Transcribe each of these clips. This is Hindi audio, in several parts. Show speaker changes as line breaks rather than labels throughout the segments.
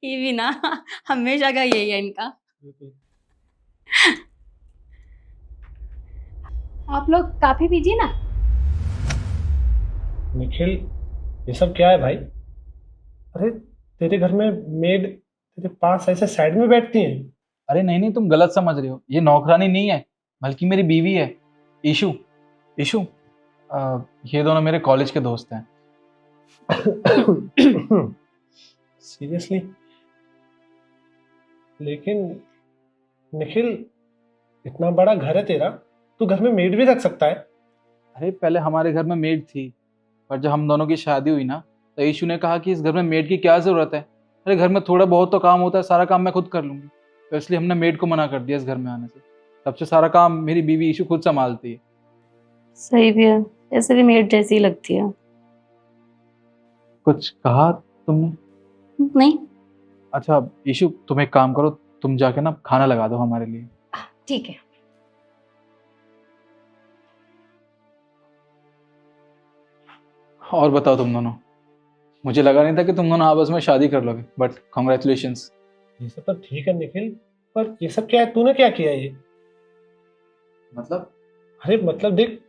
ये भी ना हमेशा का यही है इनका। आप लोग काफी पीजिए ना।
निखिल, ये सब क्या है भाई? अरे, तेरे घर में मेड तेरे पास ऐसे साइड में बैठती हैं?
अरे नहीं नहीं, तुम गलत समझ रहे हो। ये नौकरानी नहीं है, बल्कि मेरी बीवी है। ईशु। ईशु, ये दोनों मेरे कॉलेज के दोस्त हैं।
सीरियसली? लेकिन निखिल, इतना बड़ा घर है तेरा, तू घर में मेड भी रख सकता है?
अरे पहले हमारे घर में मेड थी, पर जब हम दोनों की शादी हुई ना, तो ईशु ने कहा कि इस घर में मेड की क्या ज़रूरत है। अरे घर में थोड़ा बहुत तो काम होता है, सारा काम मैं खुद कर लूँगी। तो इसलिए हमने मेड को मना कर दिया इस घर में आने से। तब से सारा काम मेरी बीवी ईशु खुद संभालती है।
सही भी है, ऐसे भी मेड जैसी ही लगती है।
कुछ कहा तुमने?
नहीं।
अच्छा ईशु, तुम एक काम करो, तुम जाके ना खाना लगा दो हमारे लिए।
ठीक है।
और बताओ तुम दोनों, मुझे लगा नहीं था कि तुम दोनों आपस में शादी कर लोगे, बट कॉन्ग्रेचुलेशंस।
ये सब तो ठीक है निखिल, पर ये सब क्या है? तूने क्या किया ये?
मतलब?
अरे मतलब देख,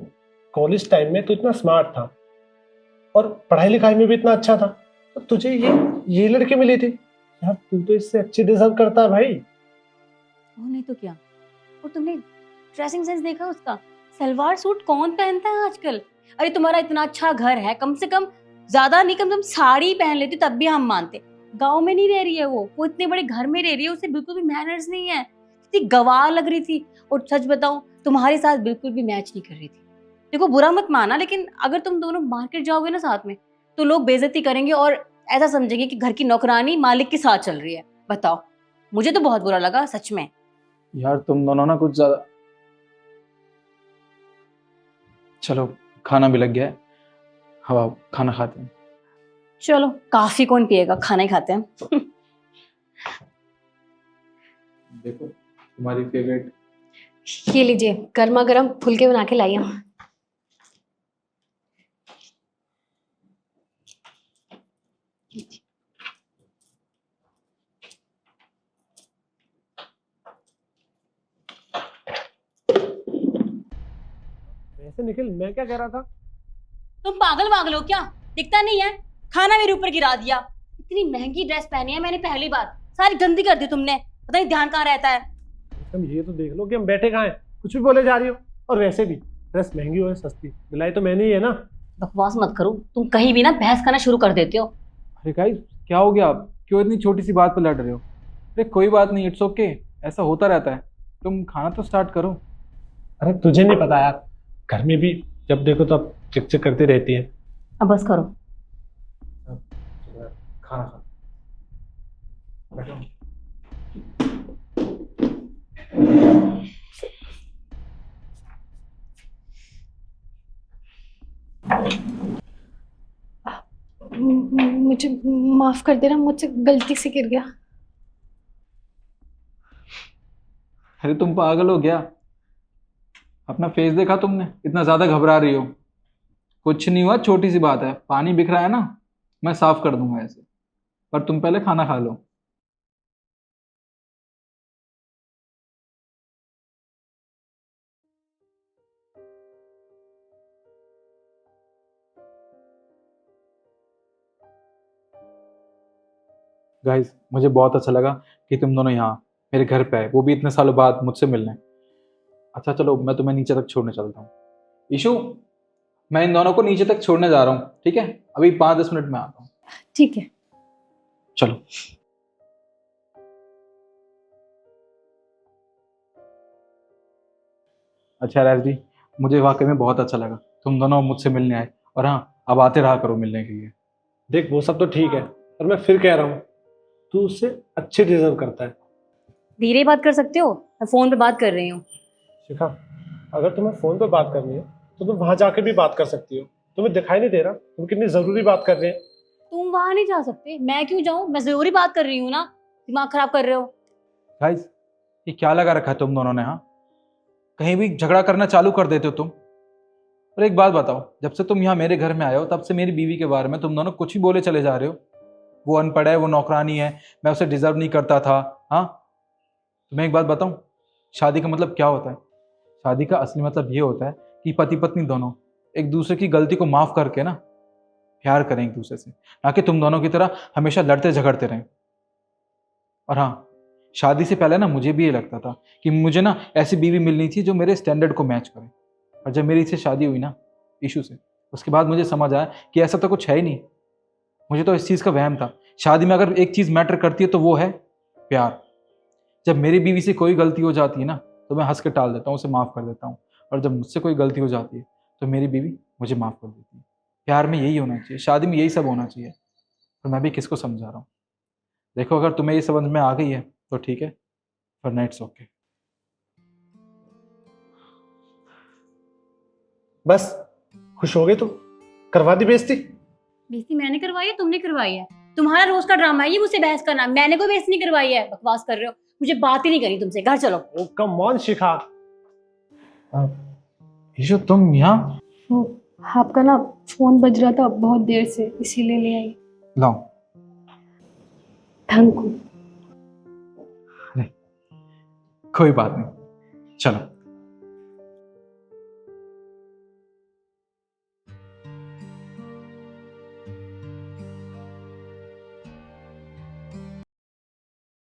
कॉलेज टाइम में तू इतना स्मार्ट था और पढ़ाई लिखाई में भी इतना अच्छा था, तो तुझे ये लड़की मिली थी यार। तू तो इससे अच्छी डिजर्व करता है भाई।
वो नहीं तो क्या। और तुमने ड्रेसिंग सेंस देखा उसका? सलवार सूट कौन पहनता है आजकल? अरे तुम्हारा इतना अच्छा घर है, कम से कम ज्यादा नहीं, कम से कम साड़ी पहन लेती तब भी हम मानते। गांव में नहीं रह रही है वो इतने बड़े घर में रह रही है, उसे बिल्कुल भी मैनर्स नहीं है। इतनी गवार लग रही थी। और सच बताऊं, तुम्हारे साथ बिल्कुल भी मैच नहीं कर रही थी। देखो बुरा मत माना, लेकिन अगर तुम दोनों मार्केट जाओगे ना साथ में, तो लोग बेइज्जती करेंगे और ऐसा समझेंगे कि घर की नौकरानी मालिक के साथ चल रही है। बताओ, मुझे तो बहुत बुरा लगा सच में।
यार तुम दोनों ना कुछ ज्यादा। चलो, खाना भी लग गया है, हवा खाना खाते हैं।
चलो, काफी कौन पिएगा, खाना ही खाते हैं।
देखो तुम्हारी फेवरेट।
ये लीजिए, गर्मा गर्म फुलके बना के लाई हूँ।
वैसे निखिल, मैं क्या कह रहा था?
तुम पागल वागल हो क्या? दिखता नहीं है? खाना मेरे ऊपर गिरा दिया। इतनी महंगी ड्रेस पहनी है मैंने पहली बार, सारी गंदी कर दी तुमने। पता नहीं ध्यान कहाँ रहता है।
तुम ये तो देख लो कि हम बैठे कहाँ हैं, कुछ भी बोले जा रही हो। और वैसे भी ड्रेस महंगी हो या सस्ती, दिलाई तो मैंने ही है ना।
बकवास मत करो, तुम कहीं भी ना बहस करना शुरू कर देते हो।
अरे गाइस, क्या हो गया? आप क्यों इतनी छोटी सी बात पर लड़ रहे हो? अरे कोई बात नहीं, इट्स ओके, ऐसा होता रहता है। तुम खाना तो स्टार्ट करो।
अरे तुझे नहीं पता यार, घर में भी जब देखो तो अब चिक चिक करती रहती है।
अब बस करो।
खाना खा, बैठो।
मुझे माफ कर देना, मुझसे गलती से गिर गया।
अरे तुम पागल हो गया? अपना फेस देखा तुमने? इतना ज्यादा घबरा रही हो। कुछ नहीं हुआ, छोटी सी बात है, पानी बिखरा है ना, मैं साफ कर दूंगा ऐसे। पर तुम पहले खाना खा लो। गाइस, मुझे बहुत अच्छा लगा कि तुम दोनों यहाँ मेरे घर पे आए, वो भी इतने सालों बाद मुझसे मिलने। अच्छा चलो, मैं तुम्हें नीचे तक छोड़ने चलता हूँ। ईशु, मैं इन दोनों को नीचे तक छोड़ने जा रहा हूँ, ठीक है? अभी 5-10 मिनट में आता हूँ।
ठीक है।
चलो। अच्छा राज जी, मुझे वाकई में बहुत अच्छा लगा तुम दोनों मुझसे मिलने आए। और हाँ, अब आते रहा करो मिलने के लिए।
देख, वो सब तो ठीक है, पर मैं फिर कह रहा हूँ, तू उससे अच्छे डिजर्व करता है।
धीरे बात कर सकते हो, मैं फोन पे बात कर रही हूँ।
शिखा, अगर तुम्हें फोन पे बात करनी है तो तुम वहां जाके भी बात कर सकती हो। तुम्हें दिखाई नहीं दे रहा तुम कितनी जरूरी बात कर रहे हैं?
तुम वहां नहीं जा सकते, मैं क्यों जाऊं? मैं जरूरी बात कर रही हूँ ना। दिमाग खराब कर रहे हो।
गाइस, ये क्या लगा रखा है तुम दोनों ने? हाँ, कहीं भी झगड़ा करना चालू कर देते हो तुम। और एक बात बताओ, जब से तुम यहाँ मेरे घर में आए हो तब से मेरी बीवी के बारे में तुम दोनों कुछ भी बोले चले जा रहे हो। वो अनपढ़ है, वो नौकरानी है, मैं उसे डिजर्व नहीं करता था। हाँ, तुम्हें एक बात बताऊं, शादी का मतलब क्या होता है? शादी का असली मतलब ये होता है कि पति पत्नी दोनों एक दूसरे की गलती को माफ करके ना प्यार करें एक दूसरे से, ना कि तुम दोनों की तरह हमेशा लड़ते झगड़ते रहें। और हाँ, शादी से पहले ना मुझे भी ये लगता था कि मुझे ना ऐसी बीवी मिलनी थी जो मेरे स्टैंडर्ड को मैच करे। और जब मेरी इससे शादी हुई ना ईशू से, उसके बाद मुझे समझ आया कि ऐसा तो कुछ है ही नहीं। मुझे तो इस चीज़ का वहम था। शादी में अगर एक चीज़ मैटर करती है तो वो है प्यार। जब मेरी बीवी से कोई गलती हो जाती है ना तो मैं हंस के टाल देता हूँ, उसे माफ़ कर देता हूँ। और जब मुझसे कोई गलती हो जाती है तो मेरी बीवी मुझे माफ़ कर देती है। प्यार में यही होना चाहिए, शादी में यही सब होना चाहिए। और मैं भी किसको समझा रहा हूँ? देखो, अगर तुम्हें ये समझ में आ गई है तो ठीक है, वरना इट्स ओके।
बस खुश हो गए तुम? करवा दी बेइज्जती?
बेइज्जती मैंने करवाई है, तुमने करवाई है? तुम्हारा रोज का ड्रामा है ये मुझसे बहस करना। मैंने कोई बेइज्जती नहीं करवाई है, बकवास कर रहे हो। मुझे बात ही नहीं करनी तुमसे, घर चलो।
ओ कम ऑन शिखा।
ईशु, तुम यहाँ?
वो आपका ना फोन बज रहा था बहुत देर से, इसीलिए ले आई।
लाओ।
Thank you.
कोई बात नहीं, चलो।